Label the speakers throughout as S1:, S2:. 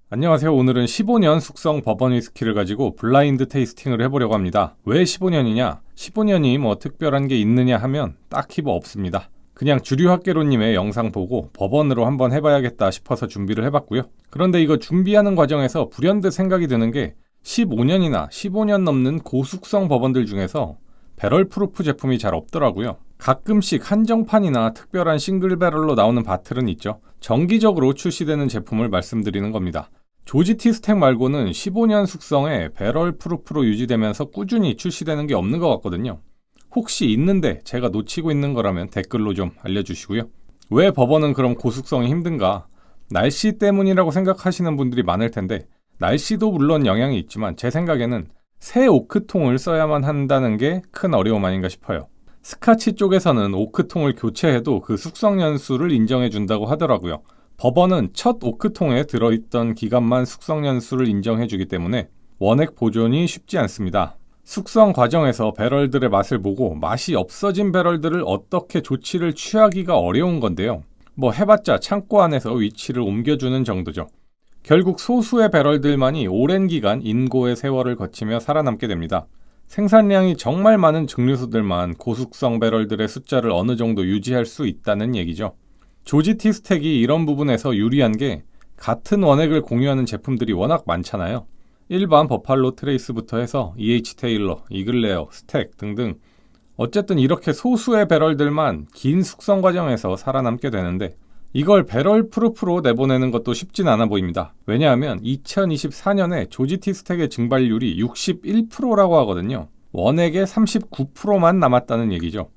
S1: 안녕하세요. 오늘은 15년 숙성 버번 위스키를 가지고 블라인드 테이스팅을 해보려고 합니다. 왜 15년이냐? 15년이 뭐 특별한 게 있느냐 하면 딱히 뭐 없습니다. 그냥 주류학개론님의 영상 보고 버번으로 한번 해봐야겠다 싶어서 준비를 해봤고요. 그런데 이거 준비하는 과정에서 불현듯 생각이 드는 게 15년이나 15년 넘는 고숙성 버번들 중에서 배럴 프루프 제품이 잘 없더라고요. 가끔씩 한정판이나 특별한 싱글 배럴로 나오는 바틀은 있죠. 정기적으로 출시되는 제품을 말씀드리는 겁니다. 조지 스택 말고는 15년 숙성에 배럴 프루프로 유지되면서 꾸준히 출시되는 게 없는 것 같거든요. 혹시 있는데 제가 놓치고 있는 거라면 댓글로 좀 알려주시고요. 왜 버번은 그럼 고숙성이 힘든가? 날씨 때문이라고 생각하시는 분들이 많을 텐데 날씨도 물론 영향이 있지만 제 생각에는 새 오크통을 써야만 한다는 게 큰 어려움 아닌가 싶어요. 스카치 쪽에서는 오크통을 교체해도 그 숙성 연수를 인정해 준다고 하더라고요. 버번은 첫 오크통에 들어있던 기간만 숙성 연수를 인정해 주기 때문에 원액 보존이 쉽지 않습니다. 숙성 과정에서 배럴들의 맛을 보고 맛이 없어진 배럴들을 어떻게 조치를 취하기가 어려운 건데요. 뭐 해봤자 창고 안에서 위치를 옮겨주는 정도죠. 결국 소수의 배럴들만이 오랜 기간 인고의 세월을 거치며 살아남게 됩니다. 생산량이 정말 많은 증류소들만 고숙성 배럴들의 숫자를 어느 정도 유지할 수 있다는 얘기죠. 조지 스택이 이런 부분에서 유리한 게 같은 원액을 공유하는 제품들이 워낙 많잖아요. 일반 버팔로 트레이스부터 해서 테일러, 이글레어, 스택 등등 어쨌든 이렇게 소수의 배럴들만 긴 숙성 과정에서 살아남게 되는데 이걸 배럴 프루프로 내보내는 것도 쉽진 않아 보입니다. 왜냐하면 2024년에 조지 스택의 증발률이 61%라고 하거든요. 원액의 39%만 남았다는 얘기죠.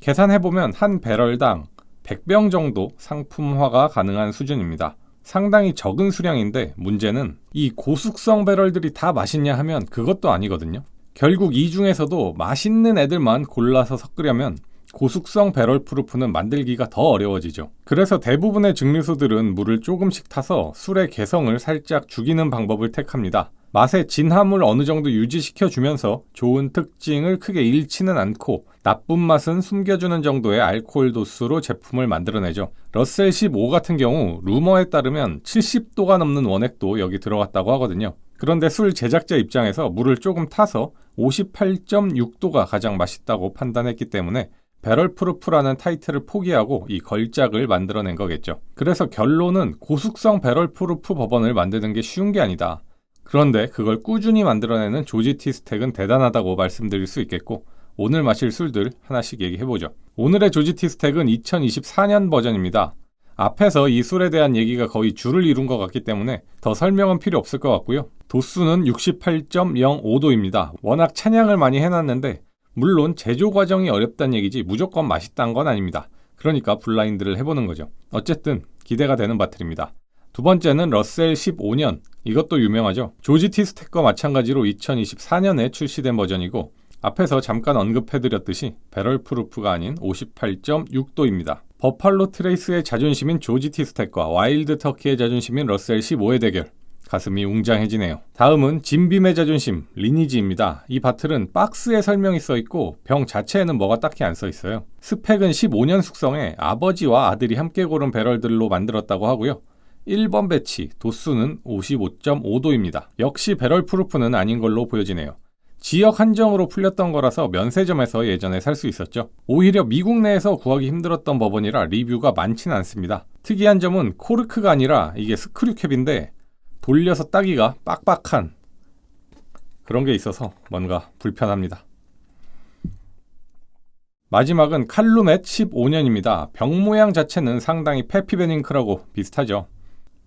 S1: 계산해보면 한 배럴당 100병 정도 상품화가 가능한 수준입니다. 상당히 적은 수량인데 문제는 이 고숙성 배럴들이 다 맛있냐 하면 그것도 아니거든요. 결국 이 중에서도 맛있는 애들만 골라서 섞으려면 고숙성 배럴 프루프는 만들기가 더 어려워지죠. 그래서 대부분의 증류소들은 물을 조금씩 타서 술의 개성을 살짝 죽이는 방법을 택합니다. 맛의 진함을 어느 정도 유지시켜주면서 좋은 특징을 크게 잃지는 않고 나쁜 맛은 숨겨주는 정도의 알코올 도수로 제품을 만들어내죠. 러셀 15 같은 경우 루머에 따르면 70도가 넘는 원액도 여기 들어갔다고 하거든요. 그런데 술 제작자 입장에서 물을 조금 타서 58.6도가 가장 맛있다고 판단했기 때문에 배럴 프루프라는 타이틀을 포기하고 이 걸작을 만들어낸 거겠죠. 그래서 결론은 고숙성 배럴 프루프 버번을 만드는 게 쉬운 게 아니다. 그런데 그걸 꾸준히 만들어내는 조지 스택은 대단하다고 말씀드릴 수 있겠고 오늘 마실 술들 하나씩 얘기해보죠. 오늘의 조지 스택은 2024년 버전입니다. 앞에서 이 술에 대한 얘기가 거의 줄을 이룬 것 같기 때문에 더 설명은 필요 없을 것 같고요. 도수는 68.05도입니다. 워낙 찬양을 많이 해놨는데 물론 제조 과정이 어렵다는 얘기지 무조건 맛있다는 건 아닙니다. 그러니까 블라인드를 해보는 거죠. 어쨌든 기대가 되는 바틀입니다. 두 번째는 러셀 15년, 이것도 유명하죠. 조지 스택과 마찬가지로 2024년에 출시된 버전이고 앞에서 잠깐 언급해드렸듯이 배럴 프루프가 아닌 58.6도입니다. 버팔로 트레이스의 자존심인 조지 스택과 와일드 터키의 자존심인 러셀 15의 대결. 가슴이 웅장해지네요. 다음은 진빔의 자존심, 리니지입니다. 이 바틀은 박스에 설명이 써있고 병 자체에는 뭐가 딱히 안 써있어요. 스펙은 15년 숙성에 아버지와 아들이 함께 고른 배럴들로 만들었다고 하고요. 1번 배치, 도수는 55.5도입니다. 역시 배럴 프루프는 아닌 걸로 보여지네요. 지역 한정으로 풀렸던 거라서 면세점에서 예전에 살 수 있었죠. 오히려 미국 내에서 구하기 힘들었던 버번이라 리뷰가 많지는 않습니다. 특이한 점은 코르크가 아니라 이게 스크류캡인데 돌려서 따기가 빡빡한 그런 게 있어서 뭔가 불편합니다. 마지막은 칼루멧 15년입니다. 병 모양 자체는 상당히 페피베닝크라고 비슷하죠.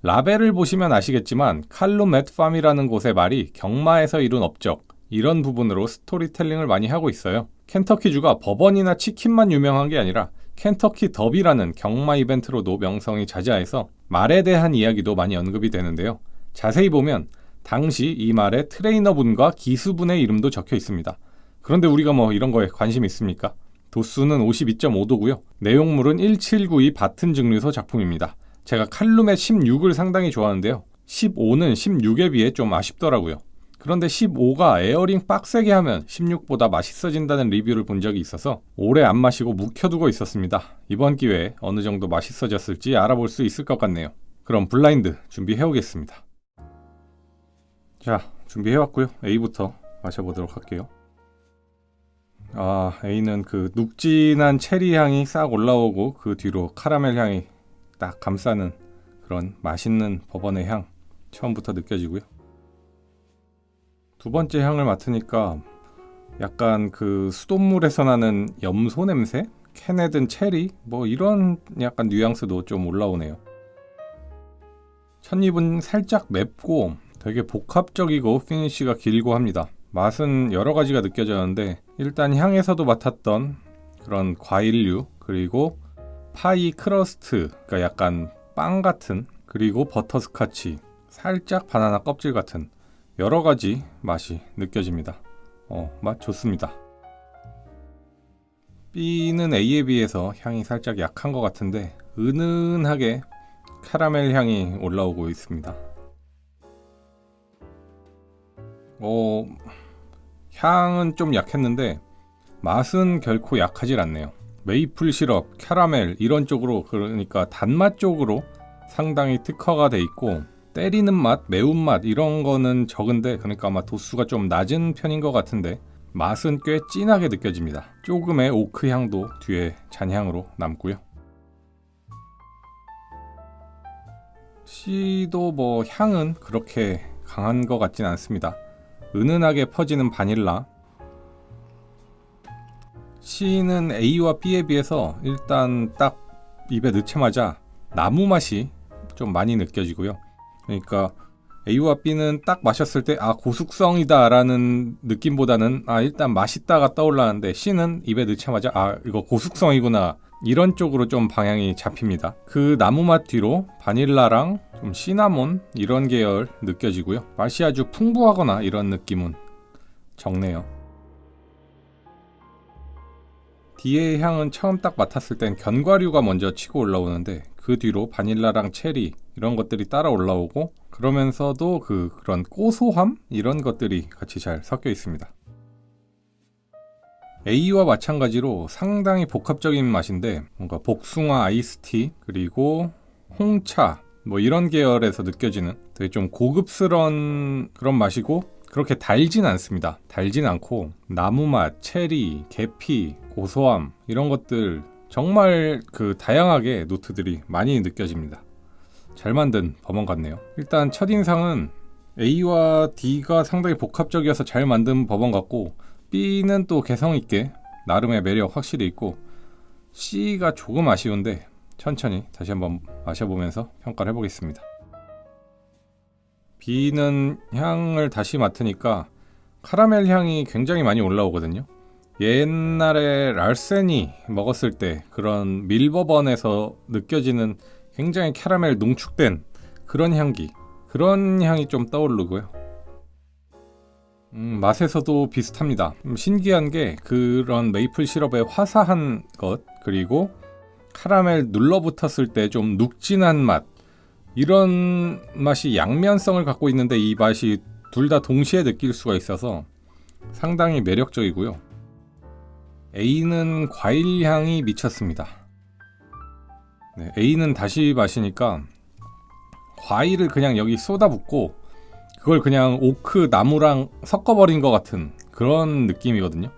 S1: 라벨을 보시면 아시겠지만 칼루멧 팜이라는 곳의 말이 경마에서 이룬 업적 이런 부분으로 스토리텔링을 많이 하고 있어요. 켄터키주가 버번이나 치킨만 유명한 게 아니라 켄터키 더비라는 경마 이벤트로도 명성이 자자해서 말에 대한 이야기도 많이 언급이 되는데요. 자세히 보면 당시 이 말에 트레이너분과 기수분의 이름도 적혀 있습니다. 그런데 우리가 뭐 이런 거에 관심 있습니까? 도수는 52.5도고요. 내용물은 1792 바튼 증류소 작품입니다. 제가 칼루멧 16을 상당히 좋아하는데요. 15는 16에 비해 좀 아쉽더라고요. 그런데 15가 에어링 빡세게 하면 16보다 맛있어진다는 리뷰를 본 적이 있어서 오래 안 마시고 묵혀두고 있었습니다. 이번 기회에 어느 정도 맛있어졌을지 알아볼 수 있을 것 같네요. 그럼 블라인드 준비해오겠습니다. 자, 준비해왔고요. A부터 마셔보도록 할게요. A는 그 눅진한 체리 향이 싹 올라오고 그 뒤로 카라멜 향이 딱 감싸는 그런 맛있는 버번의 향 처음부터 느껴지고요. 두 번째 향을 맡으니까 약간 그 수돗물에서 나는 염소 냄새? 캔에 든 체리? 뭐 이런 약간 뉘앙스도 좀 올라오네요. 첫 입은 살짝 맵고 되게 복합적이고 피니쉬가 길고 합니다. 맛은 여러 가지가 느껴졌는데 일단 향에서도 맡았던 그런 과일류, 그리고 파이 크러스트, 그러니까 약간 빵 같은, 그리고 버터스카치, 살짝 바나나 껍질 같은 여러 가지 맛이 느껴집니다. 맛 좋습니다. B는 A에 비해서 향이 살짝 약한 것 같은데 은은하게 캐러멜 향이 올라오고 있습니다. 향은 좀 약했는데 맛은 결코 약하질 않네요. 메이플 시럽, 캐러멜 이런 쪽으로, 그러니까 단맛 쪽으로 상당히 특화가 돼 있고 때리는 맛, 매운맛 이런 거는 적은데, 그러니까 아마 도수가 좀 낮은 편인 것 같은데 맛은 꽤 진하게 느껴집니다. 조금의 오크 향도 뒤에 잔향으로 남고요. C도 뭐 향은 그렇게 강한 것 같진 않습니다. 은은하게 퍼지는 바닐라. C는 A와 B에 비해서 일단 딱 입에 넣자마자 나무 맛이 좀 많이 느껴지고요. 그러니까 A와 B는 딱 마셨을 때 고숙성이다 라는 느낌보다는 일단 맛있다가 떠올라는데, C는 입에 넣자마자 이거 고숙성이구나 이런 쪽으로 좀 방향이 잡힙니다. 그 나무 맛 뒤로 바닐라랑 좀 시나몬 이런 계열 느껴지고요. 맛이 아주 풍부하거나 이런 느낌은 적네요. D의 향은 처음 딱 맡았을 땐 견과류가 먼저 치고 올라오는데 그 뒤로 바닐라랑 체리 이런 것들이 따라 올라오고, 그러면서도 그런 고소함 이런 것들이 같이 잘 섞여 있습니다. A와 마찬가지로 상당히 복합적인 맛인데 뭔가 복숭아 아이스티 그리고 홍차 뭐 이런 계열에서 느껴지는 되게 좀 고급스러운 그런 맛이고, 그렇게 달진 않습니다. 달진 않고 나무맛, 체리, 계피, 고소함 이런 것들 정말 다양하게 노트들이 많이 느껴집니다. 잘 만든 버번 같네요. 일단 첫인상은 A와 D가 상당히 복합적이어서 잘 만든 버번 같고, B는 또 개성있게 나름의 매력 확실히 있고, C가 조금 아쉬운데 천천히 다시 한번 마셔보면서 평가를 해보겠습니다. B는 향을 다시 맡으니까 카라멜 향이 굉장히 많이 올라오거든요. 옛날에 랄센이 먹었을 때 그런 밀버번에서 느껴지는 굉장히 캐러멜 농축된 그런 향기, 그런 향이 좀 떠오르고요. 맛에서도 비슷합니다. 신기한 게 그런 메이플 시럽의 화사한 것, 그리고 카라멜 눌러붙었을 때 좀 눅진한 맛, 이런 맛이 양면성을 갖고 있는데 이 맛이 둘 다 동시에 느낄 수가 있어서 상당히 매력적이고요. A는 과일 향이 미쳤습니다. A는 다시 마시니까 과일을 그냥 여기 쏟아붓고 그걸 그냥 오크 나무랑 섞어버린 것 같은 그런 느낌이거든요.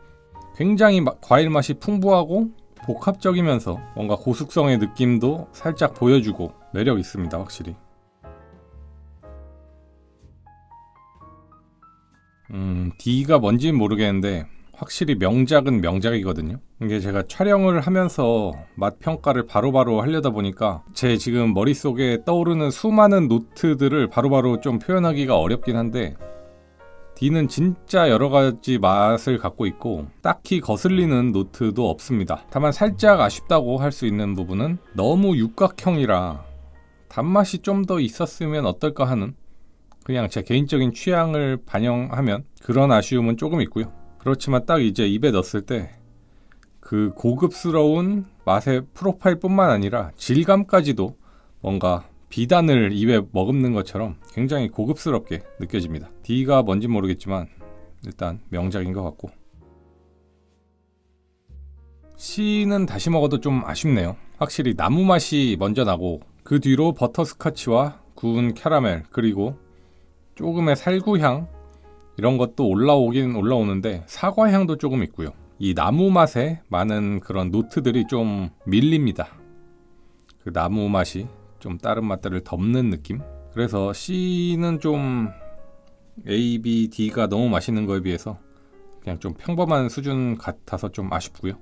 S1: 굉장히 과일 맛이 풍부하고 복합적이면서 뭔가 고숙성의 느낌도 살짝 보여주고 매력 있습니다. 확실히. D가 뭔지는 모르겠는데 확실히 명작은 명작이거든요. 이게 제가 촬영을 하면서 맛 평가를 바로바로 하려다 보니까 제 지금 머릿속에 떠오르는 수많은 노트들을 바로바로 좀 표현하기가 어렵긴 한데, D는 진짜 여러 가지 맛을 갖고 있고 딱히 거슬리는 노트도 없습니다. 다만 살짝 아쉽다고 할 수 있는 부분은 너무 육각형이라 단맛이 좀 더 있었으면 어떨까 하는, 그냥 제 개인적인 취향을 반영하면 그런 아쉬움은 조금 있고요. 그렇지만 딱 이제 입에 넣었을 때 그 고급스러운 맛의 프로파일뿐만 아니라 질감까지도 뭔가 비단을 입에 머금는 것처럼 굉장히 고급스럽게 느껴집니다. D가 뭔지 모르겠지만 일단 명작인 것 같고, C는 다시 먹어도 좀 아쉽네요. 확실히 나무 맛이 먼저 나고 그 뒤로 버터스카치와 구운 캐러멜, 그리고 조금의 살구향 이런 것도 올라오긴 올라오는데 사과향도 조금 있고요. 이 나무 맛에 많은 그런 노트들이 좀 밀립니다. 그 나무 맛이 좀 다른 맛들을 덮는 느낌. 그래서 C는 좀 A, B, D가 너무 맛있는 거에 비해서 그냥 좀 평범한 수준 같아서 좀 아쉽고요.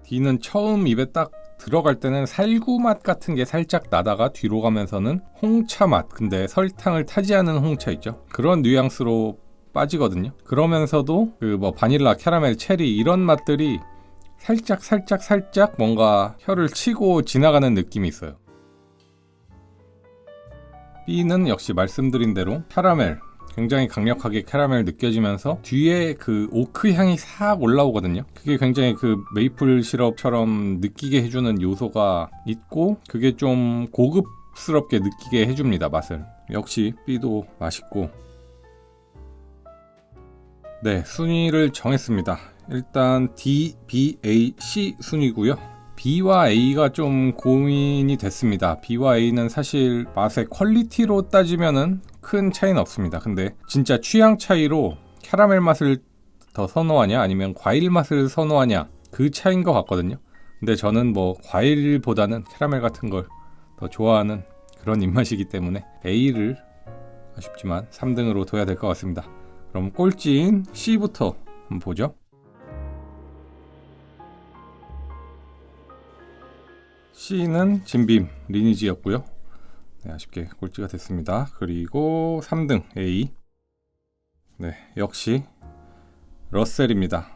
S1: D는 처음 입에 딱 들어갈 때는 살구 맛 같은 게 살짝 나다가 뒤로 가면서는 홍차 맛, 근데 설탕을 타지 않은 홍차 있죠, 그런 뉘앙스로 빠지거든요. 그러면서도 그 뭐 바닐라, 캐러멜, 체리 이런 맛들이 살짝 뭔가 혀를 치고 지나가는 느낌이 있어요. B는 역시 말씀드린 대로 캐러멜, 굉장히 강력하게 캐러멜 느껴지면서 뒤에 그 오크 향이 싹 올라오거든요. 그게 굉장히 그 메이플 시럽처럼 느끼게 해주는 요소가 있고, 그게 좀 고급스럽게 느끼게 해줍니다, 맛을. 역시 B도 맛있고. 네, 순위를 정했습니다. 일단 D, B, A, C 순위고요. B와 A가 좀 고민이 됐습니다. B와 A는 사실 맛의 퀄리티로 따지면은 큰 차이는 없습니다. 근데 진짜 취향 차이로 캐러멜 맛을 더 선호하냐 아니면 과일 맛을 선호하냐, 그 차이인 것 같거든요. 근데 저는 뭐 과일보다는 캐러멜 같은 걸 더 좋아하는 그런 입맛이기 때문에 A를 아쉽지만 3등으로 둬야 될 것 같습니다. 그럼 꼴찌인 C부터 한번 보죠. C는 진빔 리니지였고요. 네, 아쉽게 꼴찌가 됐습니다. 그리고 3등 A. 네, 역시 러셀입니다.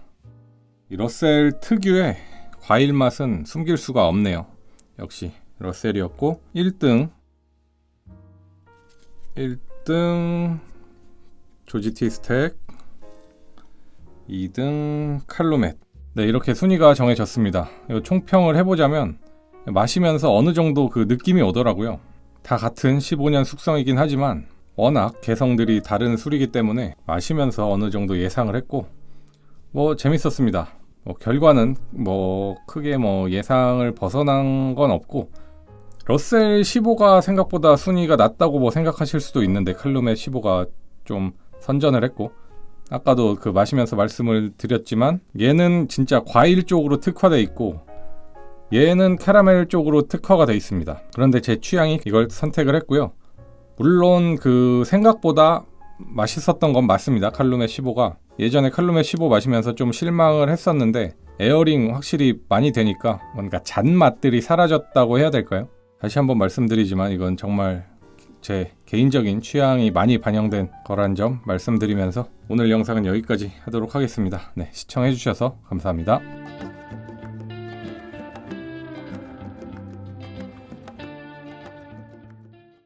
S1: 이 러셀 특유의 과일 맛은 숨길 수가 없네요. 역시 러셀이었고, 1등 조지 스택, 2등 칼루멧. 네, 이렇게 순위가 정해졌습니다. 이거 총평을 해보자면 마시면서 어느 정도 그 느낌이 오더라고요. 다 같은 15년 숙성이긴 하지만 워낙 개성들이 다른 술이기 때문에 마시면서 어느 정도 예상을 했고, 뭐 재밌었습니다. 결과는 뭐 크게 뭐 예상을 벗어난 건 없고, 러셀 15가 생각보다 순위가 낮다고 뭐 생각하실 수도 있는데 칼룸의 15가 좀 선전을 했고, 아까도 그 마시면서 말씀을 드렸지만 얘는 진짜 과일 쪽으로 특화되어 있고 얘는 캐러멜 쪽으로 특화가 되어 있습니다. 그런데 제 취향이 이걸 선택을 했고요. 물론 그 생각보다 맛있었던 건 맞습니다. 칼룸의 15가 예전에 칼룸의 15 마시면서 좀 실망을 했었는데 에어링 확실히 많이 되니까 뭔가 잔맛들이 사라졌다고 해야 될까요? 다시 한번 말씀드리지만 이건 정말 제 개인적인 취향이 많이 반영된 거란 점 말씀드리면서 오늘 영상은 여기까지 하도록 하겠습니다. 네, 시청해주셔서 감사합니다.